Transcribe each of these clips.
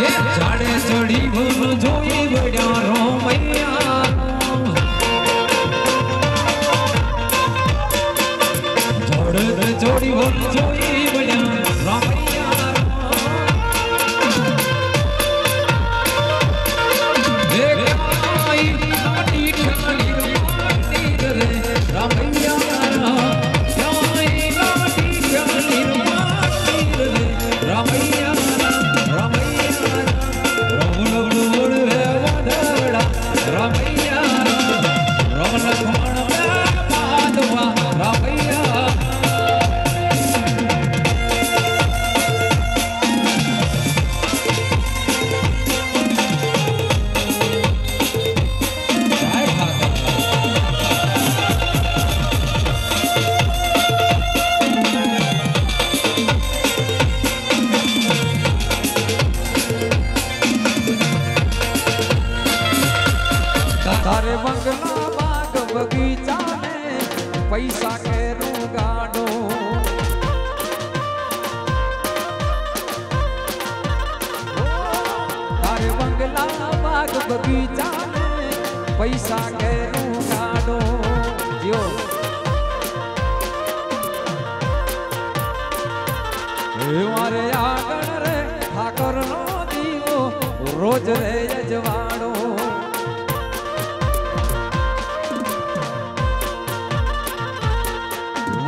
झाड़े चढ़ी बोल जोई बड़ा रोमैया झाड़े चढ़ी बोल जोई बड़ा रोमैया तारे बंगला बाग बगीचा में पैसा के गाड़ो तारे बंगला बाग बगीचा में पैसा के गाड़ो जियो मारे आंगण रे ठाकर नो दीवो रोज रे यजवाड़ो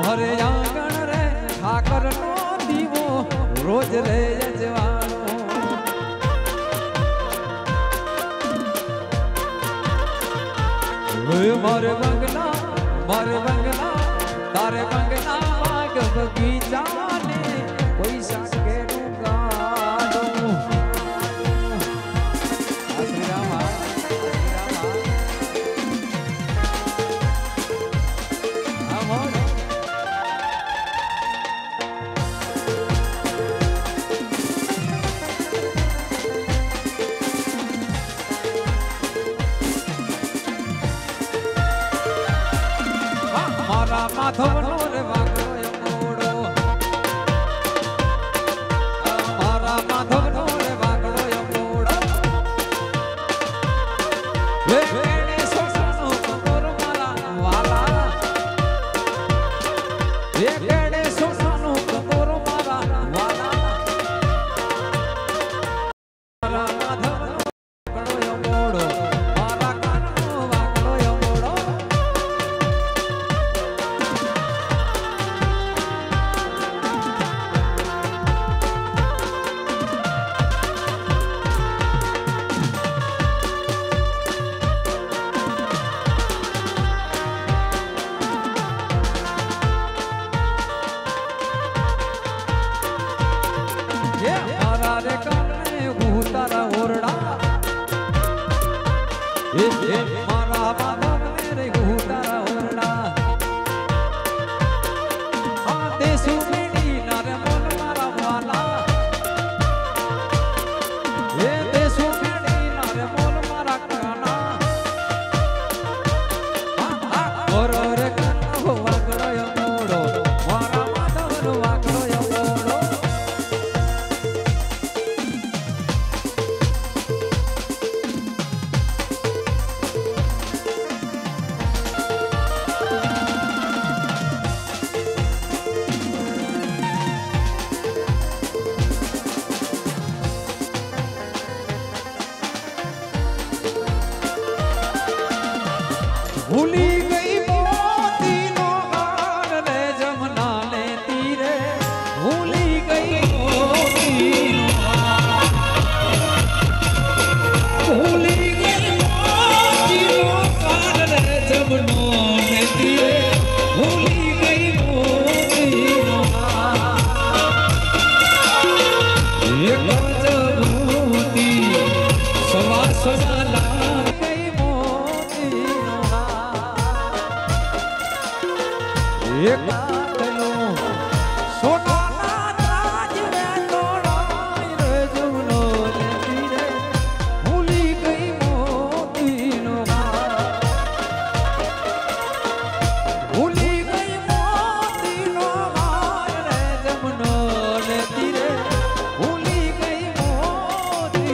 हरे आंगण रे ठाकर नो दीवो रोज रे यजवानो मारे बंगला तारे बंगला बाग बगीचा ने पैसा के गाड़ो श्री राम माधव नो रे वागड़ो यमोड़ो मारा माधव नो रे वागड़ो यमोड़ो वे केने सोसनो कमर मारा वाला वे केने सोसनो कमर मारा वाला मारा माधव नो वागड़ो यमोड़ो मारा कानो वागड़ो यमोड़ो मारा रे काने उतारा ओरड़ा मारा माधव मेरे उतारा ओरड़ा देशु मेरी नारे मोल मारा वाला ये देशु मेरी नारे मोल मारा काना और रे काना वागड़ो यमोड़ो मारा माधव नो वागड़ो यमोड़ो भूली गई मोती नो हार रे जमुना ने तीरे भूली गई मोती नो हार भूली गई मोती नो हार रे जमुना ने तीरे भूली गई मोती नो हार एक जबूती सवा सवा लाल गई मोती नो एक तनो सोना ना राज में तोड़ाई रे जुनो ने तीरे भूली गई मोती नो भूली गई मोती नो रे जमुनो ने तीरे भूली गई मोती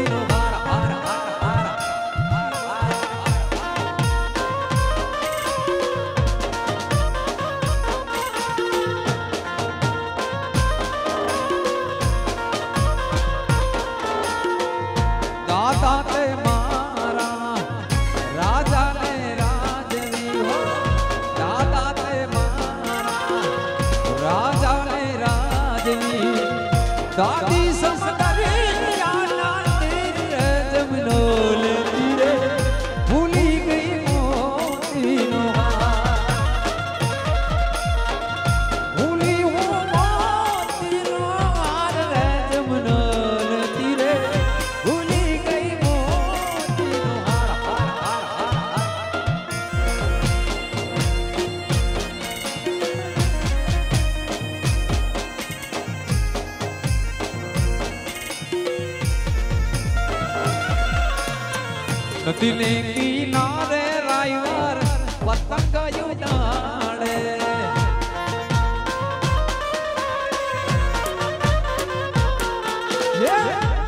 नदीने किनारे रायवर पतंग उड़ाड़े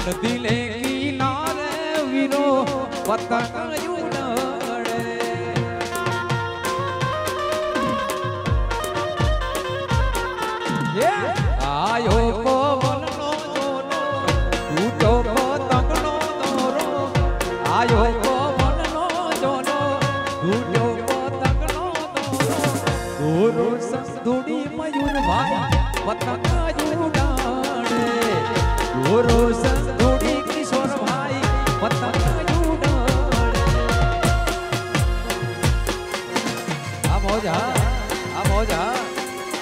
नदीने किनारे वीरो पतंग उड़ाड़े आयो पवन नो जोनो टूटो पतंग नो दोरो आयो संधुड़ी मयूर भाई पतंग उड़ाड़े गोरो संधुड़ी किशोर भाई पतंग उड़ाड़े अब हो जा अब हो जा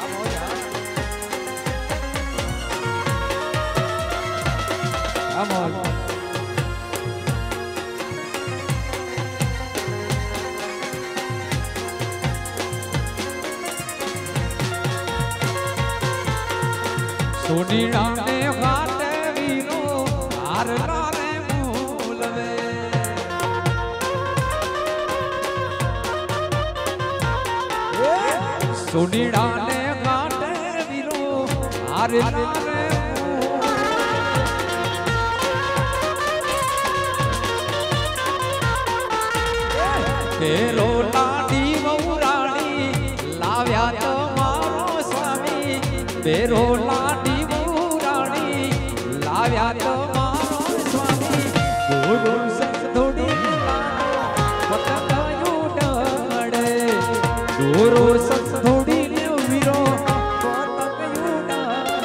अब हो जा अब हो जा सोनीड़ा ने घाटे वीरो हार लारे मूलवे सोनीड़ा ने घाटे वीरो हार लारे तेरो लाडी मऊराणी लाव्या तो मारो स्वामी तेरो लाडी लाव्या तो मारो स्वामी गोरो संधुड़ी पतंग उड़ाड़े गोरो संधुड़ी वीरो पतंग उड़ाड़े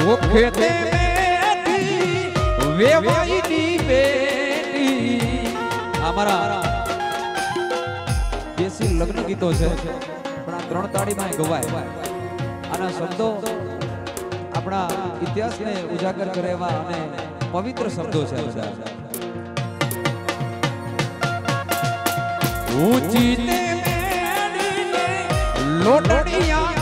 वो खेते में वेवाई दी बेटी हमारा देसी लग्न गीतो છે પણ આ ત્રણ તાળીમાં ગવાય આના શબ્દો આપણા ઇતિહાસને ઉજાગર કરે એવા અને પવિત્ર શબ્દો છે બધા ઊંચી તે મેડીને લોટડિયા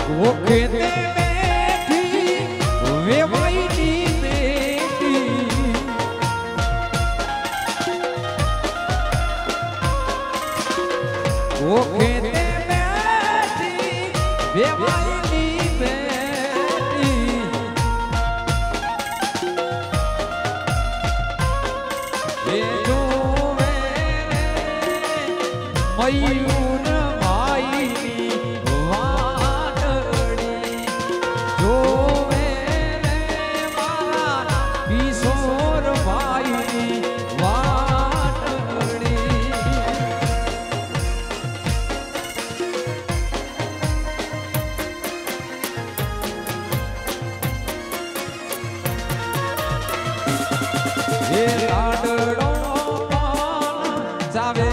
वो खेते में थी वेवाई दी बेटी वो खेते में थी वेवाई दी बेटी ये जो मयूर भाई लाडड़ो जावे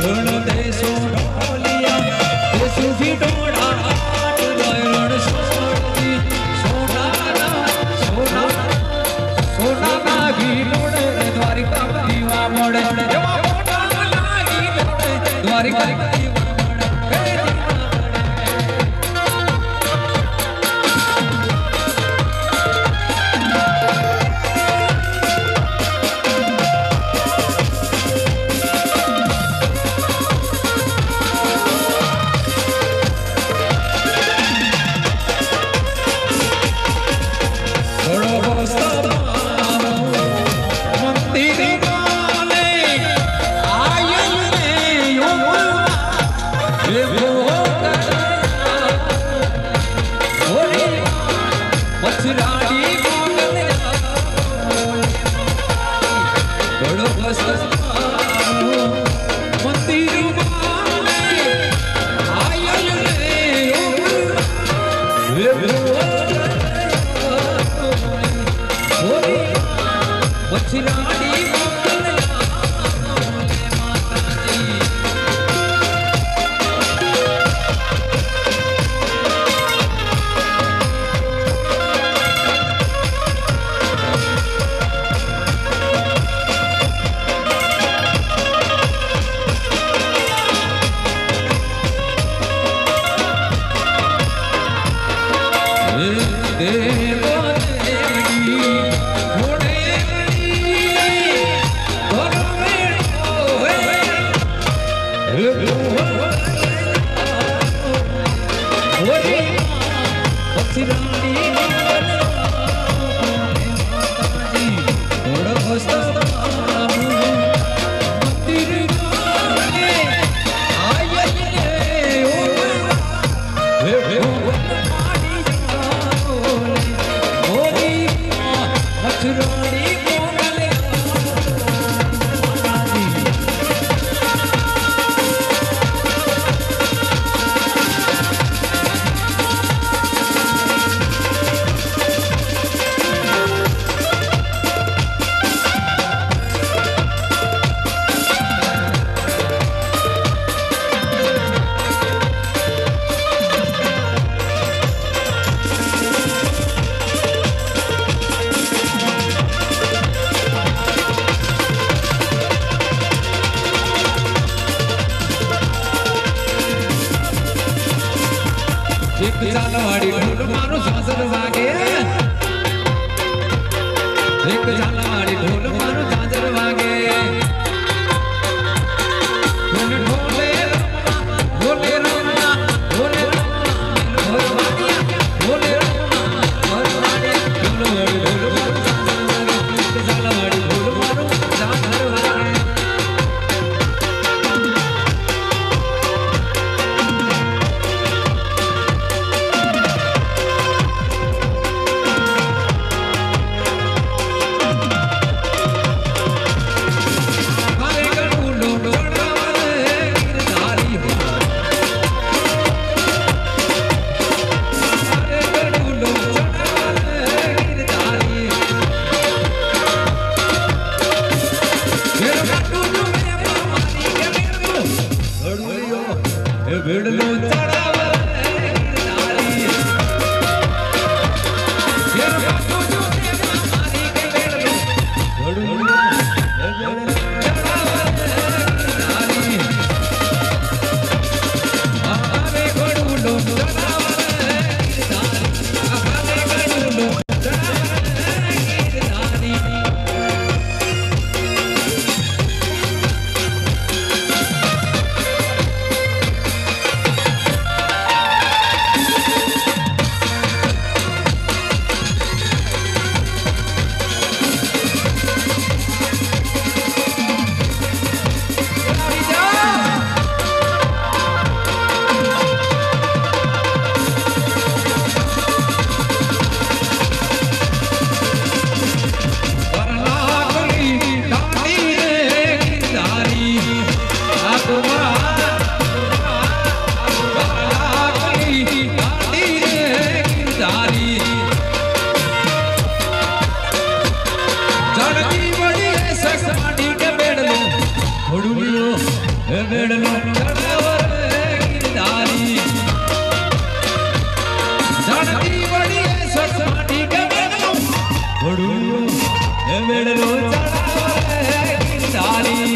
रण देशो ढोलिया देशु भी ढोड़ा हाट रण सोड़ी सोना सोना सोना नागी लोड़े द्वारिका दीवा मोड़े द्वारिका झालवाड़ी ढोल मारो झांझर वागे एक झालवाड़ी ढोल मारो झांझर वागे ढोले ढोले ढोले रमना ढोले ढोले झालवाड़ी ढोल मारो झांझर वागे વેડલો ચડાવર ગિરધારી જાણતી વડી સટમાટી ગમેલો વડુલો વેડલો ચડાવર ગિરધારી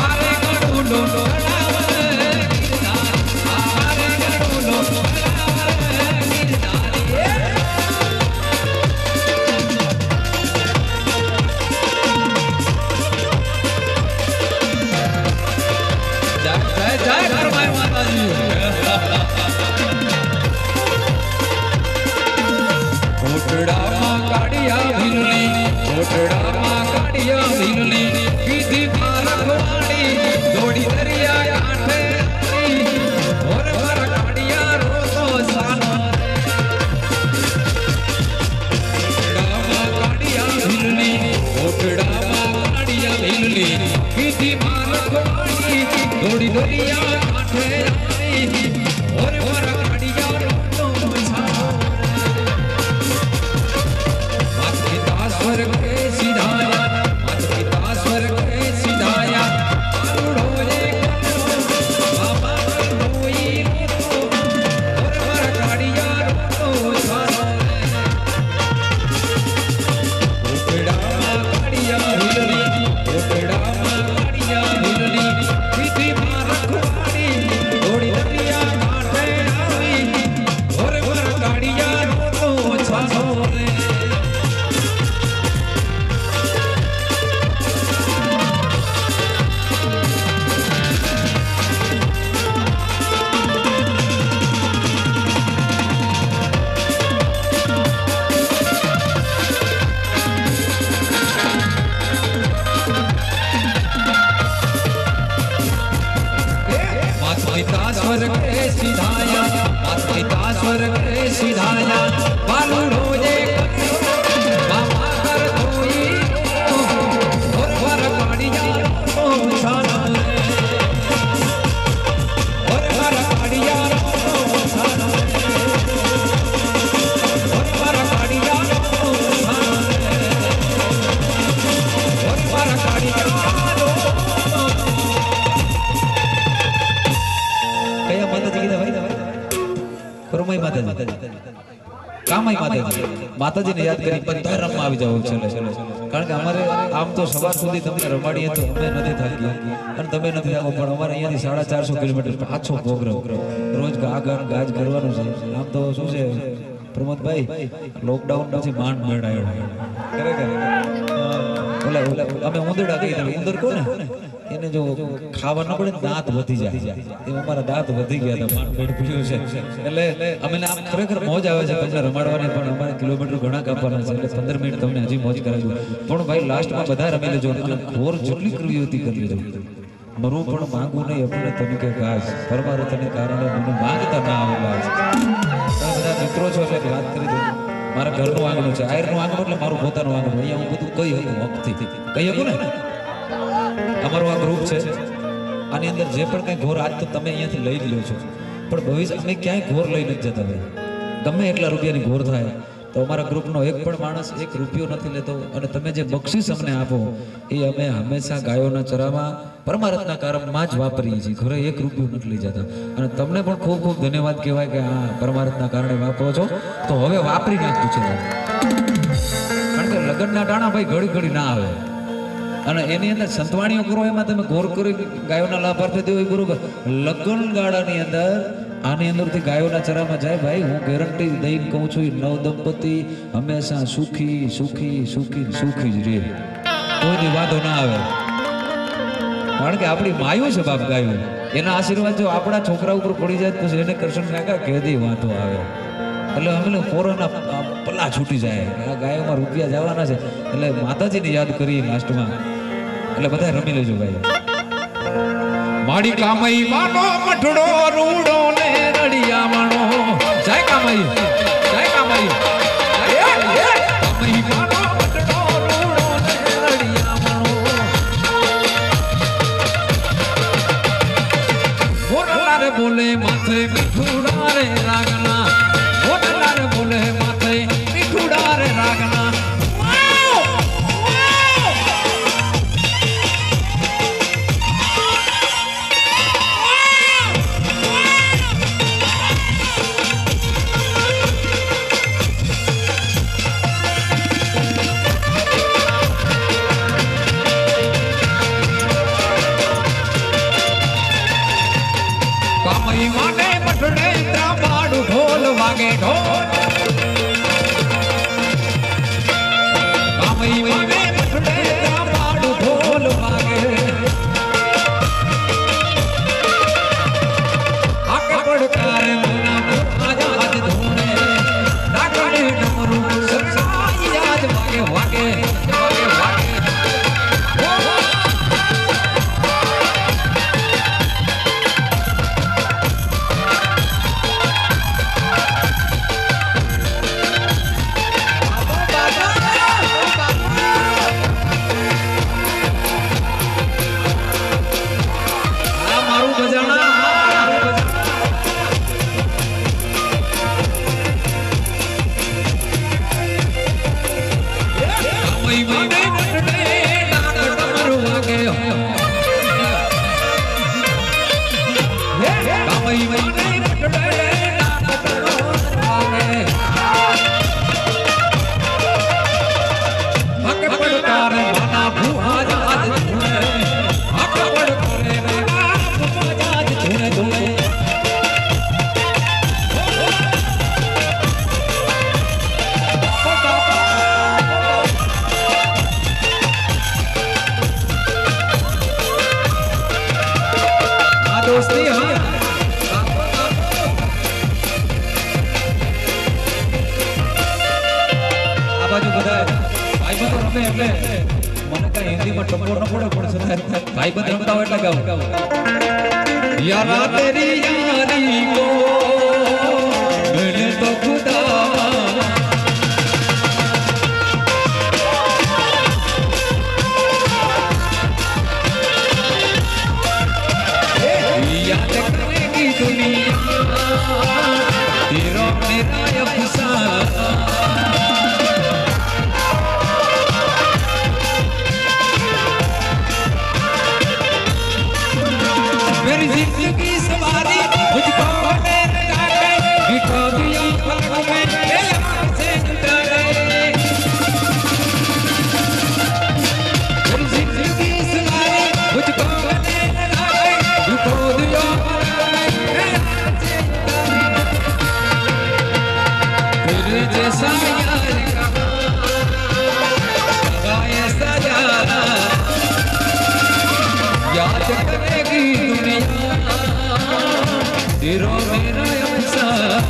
આરે ગડુલો કોટડામાં કાઢિયા ભીલની પીધી મારખવાડી દોડી દરિયા કાંઠે ઓર માર કાઢિયા રોતો સાનો કોટડામાં કાઢિયા ભીલની પીધી મારખવાડી દોડી દરિયા કાંઠે ઓર માર કાઢિયા રોતો સાનો स्वर्ग के सिधाया मत पिता स्वर्ग के सिधाया अरुणोए बाबा कोई रो और मर गाड़िया रो छानो ओपड़ा गाड़िया हिलनी ओपड़ा गाड़िया हिलनी पीठी मार रखवाड़ी थोड़ी दरिया कांठे आई और मर गाड़िया रो छानो पिता स्वर्ग के सिधाया मात पिता स्वर्ग के सिधाया बालू रोजे बाबा कर धोई और वर काड़िया ओ छाना और वर काड़िया ओ छाना और वर काड़िया ओ छाना और वर काड़िया कया माताजी कीधा भाई परमाई माताजी कामाई माताजी माताजीने याद કરી બધા રમવા આવી જાવ ચલે કારણ કે અમારે આમ તો સવાર સુધી તમને રમાડીએ તો અમે નથી થાકી અને તમે નથી થાકો પણ અમારે અહીંયાથી 450 કિલોમીટર પાછો પ્રોગ્રામ રોજ ગાજ કરવાનું છે આમ તો શું છે પ્રમોદભાઈ લોકડાઉન પછી માંડ મેળાયો ખરેખર ઓલા અમે ઉંદરડા કહી દે ઉંદર કોને એને જો ખાવા ન પડે દાંત વધી જાય એ અમારા દાંત વધી ગયા હતા માંડ પેટ પીડ્યું છે એટલે અમે આમ ખરેખર મોજ આવે છે તમને રમાડવાની પણ અમારે કિલોમીટર ઘણા કાપવાના છે એટલે 15 મિનિટ તમને હજી મોજ કરાવજો પણ ભાઈ લાસ્ટમાં બધા રમી લેજો અને ઘોર જેટલી કરવી હતી કરી લેજો મરું પણ માંગુ નહીં આપણે તમે કે ગાજ પરમારથને કારણે મને માંગતા ના આવેલા છે બધા મિત્રો છો એટલે વાત કરી દો મારા ઘરનું આંગણું છે આયરનું આંગણું એટલે મારું પોતાનું આંગણું અહીંયા હું બધું કહી શકું હકથી કહી શકું ને અમારું આ ગ્રુપ છે આની અંદર જે પણ કંઈ ઘોર આજ તો તમે અહીંયાથી લઈ લ્યો છો પણ ભવિષ્ય અમે ક્યાંય ઘોર લઈ નથી જતા ભાઈ ગમે એટલા રૂપિયાની ઘોર થાય તો અમારા ગ્રુપનો એક પણ માણસ 1 રૂપિયો નથી લેતો અને તમે જે બક્ષિસ અમને આપો એ અમે હંમેશા ગાયોના ચરામાં પરમારથના કારણમાં જ વાપરીએ છીએ ઘરે 1 રૂપિયો નથી લઈ જતા અને તમને પણ ખૂબ ખૂબ ધન્યવાદ કહેવાય કે હા પરમારથના કારણે વાપરો છો તો હવે વાપરી નાખતું છે કારણ કે લગ્નના ટાણા ભાઈ ઘડી ઘડી ના આવે અને એની અંદર સંતવાણીઓ કરો એમાં તમે ઘોર કરી ગાયોના લાભાર્થી દેવો એ બરોબર લગ્ન ગાળાની અંદર આની અંદરથી ગાયોના ચરામાં જાય ભાઈ હું ગેરંટી દઈને કહું છું નવ દંપતી હંમેશા સુખી સુખી સુખી સુખી જ રહે કોઈ દી વાંધો ના આવે કારણ કે આપણી માયો છે બાપ ગાયો એના આશીર્વાદ જો આપણા છોકરા ઉપર પડી જાય તો એને કૃષ્ણ કાકા કેદી વાંધો આવે એટલે અમે પોરાના પલ્લા છૂટી જાય આ ગાયોમાં રૂપિયા જવાના છે એટલે માતાજીને યાદ કરી લાસ્ટમાં એટલે બધા રમી લેજો ભાઈ માડી કામઈ માનો મઠડો રૂડો ને રડિયા માનો જય કામઈ કામઈ માનો મઠડો રૂડો ને રડિયા માનો મોરલા રે બોલે માથે મીઠુડા રે રાગના મોરલા રે બોલે માથે મીઠુડા રે રાગના કામઈ વાગે પટડે ત્રાબાડું ઢોલ વાગે ઢોલ કામઈ વાગે પટડે ત્રાબાડું ઢોલ વાગે આકે પડકારે મના આજાદ ધૂણે નાગડે ડમરું સરસાઈ યાદ વાગે વાગે વાગે વાગે दोस्ती हाँ आ बाजू बधाए भाई बंद रमे એટલે મને કા હિન્દીમાં ટપો ન પડે પણ છતાં ભાઈ બંધ રમતા હોય એટલે ગાવ યારા તેરી યારી કો મેને તો ખુદા याद करेगी दुनिया तेरा मेरा अफसाना मेरी जिंदगी सवारी मुझको मेरे लागे बिठा दिया पलकों में ये याद से जुटा गए मेरी जिंदगी सवारी मुझको मेरे लागे बिठा दिया तेरे जैसा यार कहाँ ऐसा जाना याद करेगी दुनिया तेरा मेरा अफसाना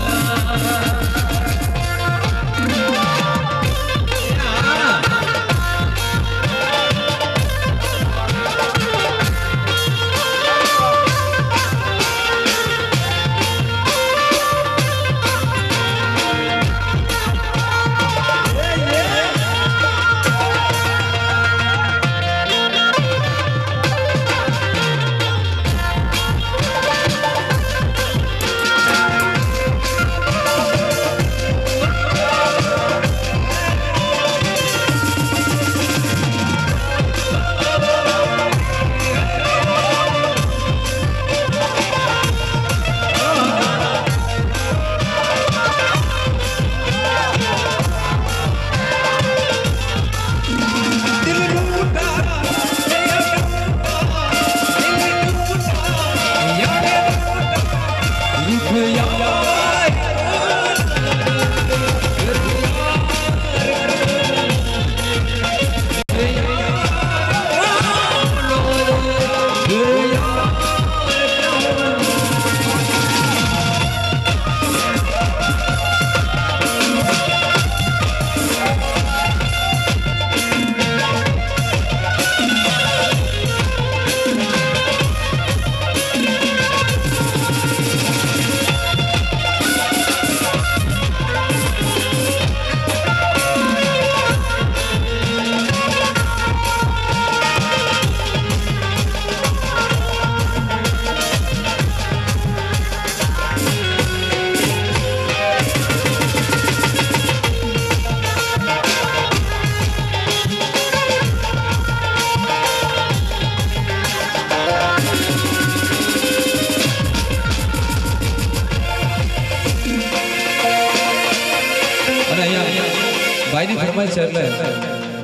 भाई ने फरमाई चले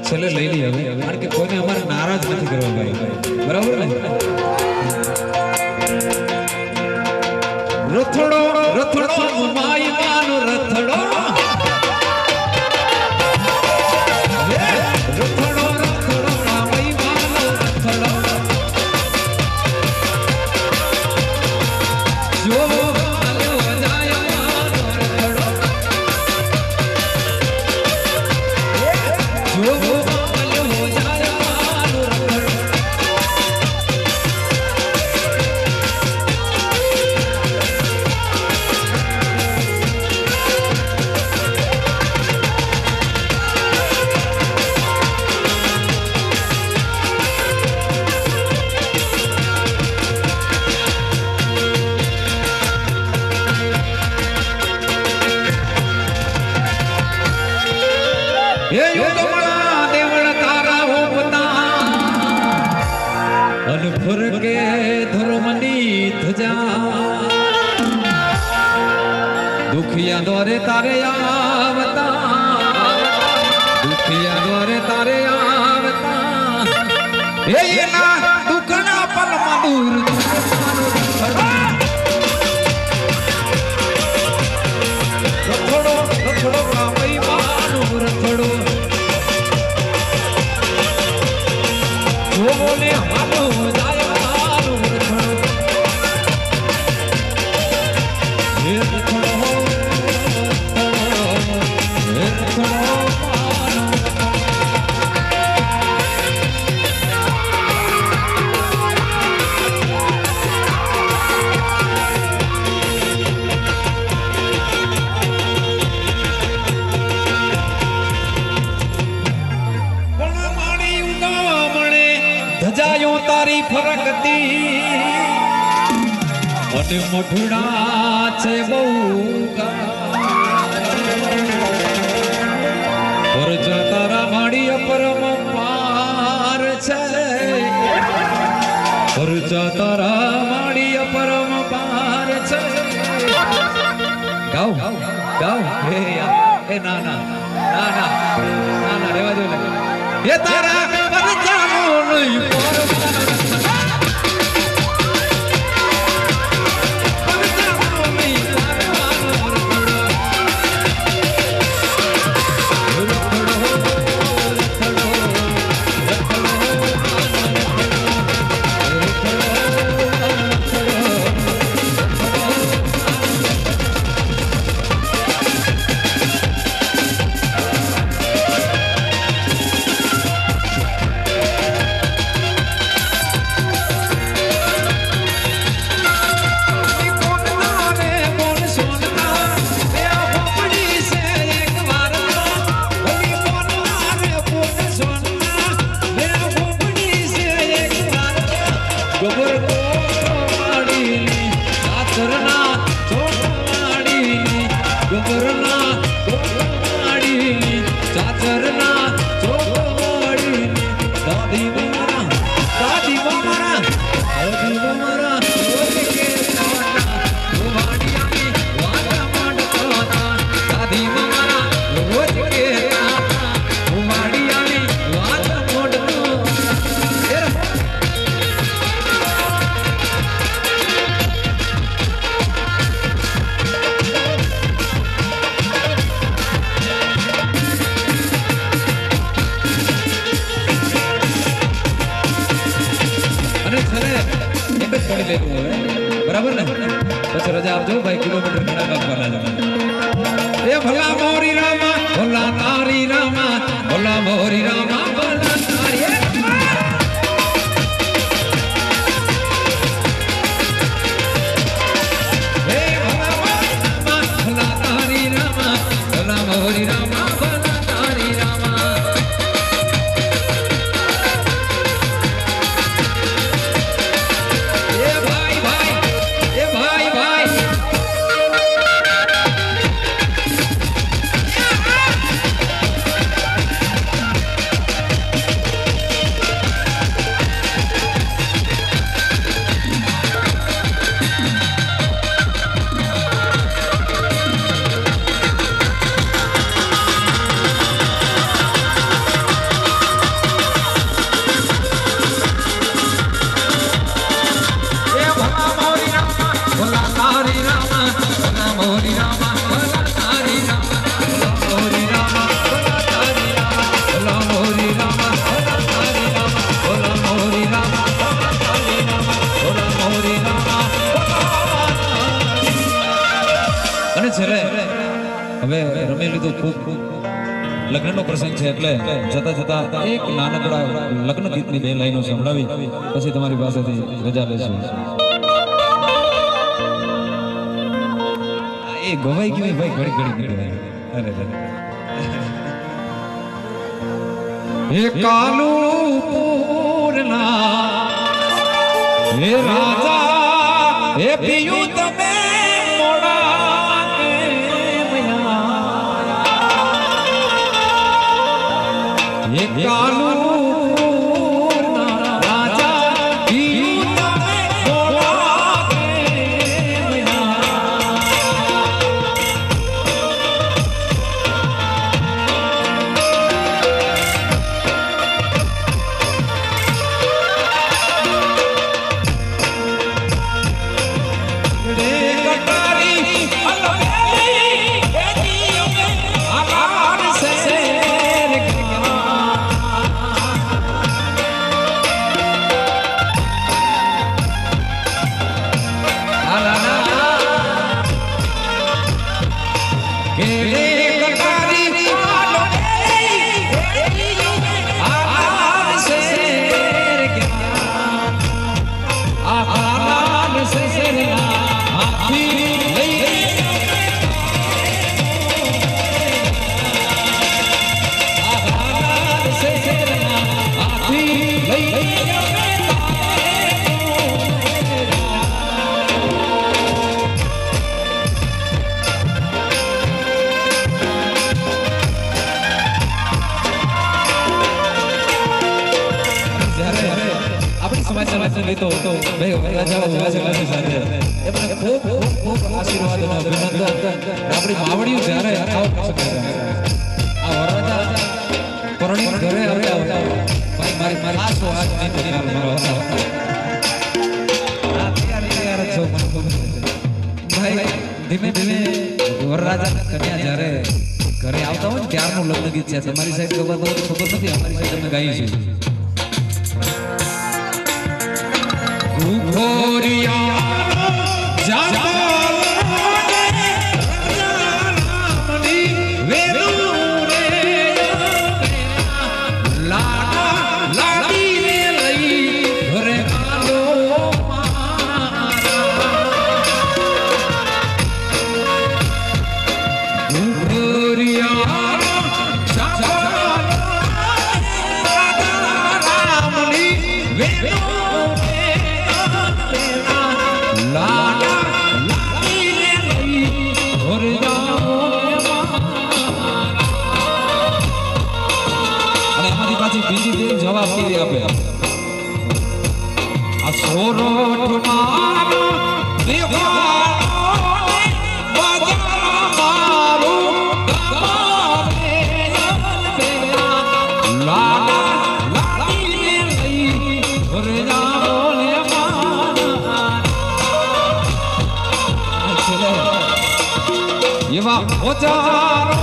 चले ले ली હવે કારણ કે કોઈને અમારે નારાજ નથી કરવા ભાઈ બરાબર ને રથડો માઈ માનો રથડો રથડો રથડો માઈ માનો રથડો જો હાલ્યો જાય માનો રથડો જો હાલ્યો જાય માનો રથડો ये युगमणा देवल तारा होपता अन फुर के धर्मनी धजा दुखिया द्वारे तारे आवता दुखिया द्वारे तारे आवता ये ना दुखना पलमा दूर रथड़ो रथड़ो रामई मानो रथड़ो वो बोले हालो जाए मानो रथड़ो ये रथड़ो ये रथड़ो मानो ધજાયો તારી ફરકતી અને મઠડા છે બહુ પરજા તારા માડી અપરમ પાર છે પરજા તારા માડી અપરમ પાર છે ગાવ ગાવ હે યાર એ ના ના ના ના ના ના રેવા દો એ તારા પરજાનો નહીં बराबर ने बस रजा आप जो भाई किलोमीटर खड़ा कर वाला ये भला मोरी रामा भला तारी रामा भला मोरी रामा भला तारी हे भला तारी रामा भला मोरी रामा भला तारी रामा હવે રમી લીધું ખૂબ લગ્નનો પ્રસંગ છે એટલે જતા જતા એક નાનકડા લગ્ન ગીતની 2 લાઈનો સંભળાવી પછી તમારી પાસેથી રજા લેશું. એ ગવાઈ ગયું ભાઈ ઘડી ઘડી ગવાય. અરે અરે એ કાલુપુરના હે રાજા હે પિયું તમે મોડા કે મયા હે કાલુપુરના રાજા પિયું તમે મોડા કે મયા તો ભાઈ રાજાઓ સાથે એમને ખૂબ ખૂબ આશીર્વાદ અને અભિનંદન. આપણી માવડીઓ જ્યારે આ વરરાજા પરણી ઘરે આવ્યા ભાઈ મારી મારી આસો આજ નહીં મારો આ તૈયાર છો મને ભાઈ ધીમે ધીમે વરરાજા કન્યા જ્યારે ઘરે આવતા હોય ને ત્યારનું લગ્ન ગીત છે. તમારી સાઈડ ખબર નથી, અમારી સાઈડ અમે ગાઈએ છીએ. બીજી જવાબ કેવી આપે આ સોરો મારો એવા ઓજારો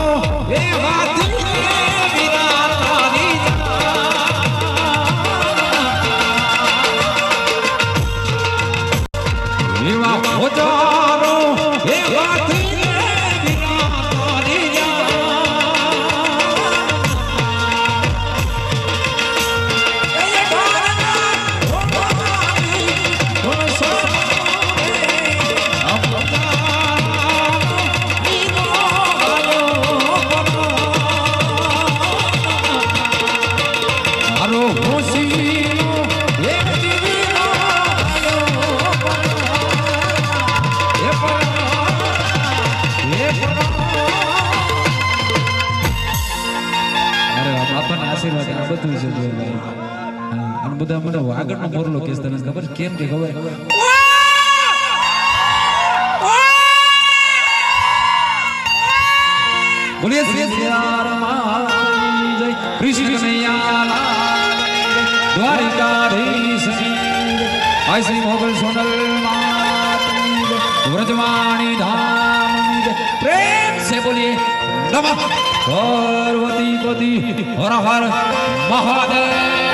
એવા ઓજારો એવા આશીર્વાદ આ બધું છે ભાઈ. અને બધા મને વાગડનો મોરલો કેસ તને ખબર કેમ કે ખબર બોલીએ શ્રી રામાઈ જય કૃષ્ણ કનૈયા દ્વારિકાધીશ આય શ્રી મોગલ સોનલ માતની વ્રજવાણી ધામ પ્રેમ से बोलिए नमः पार्वती पति हर हर महादेव।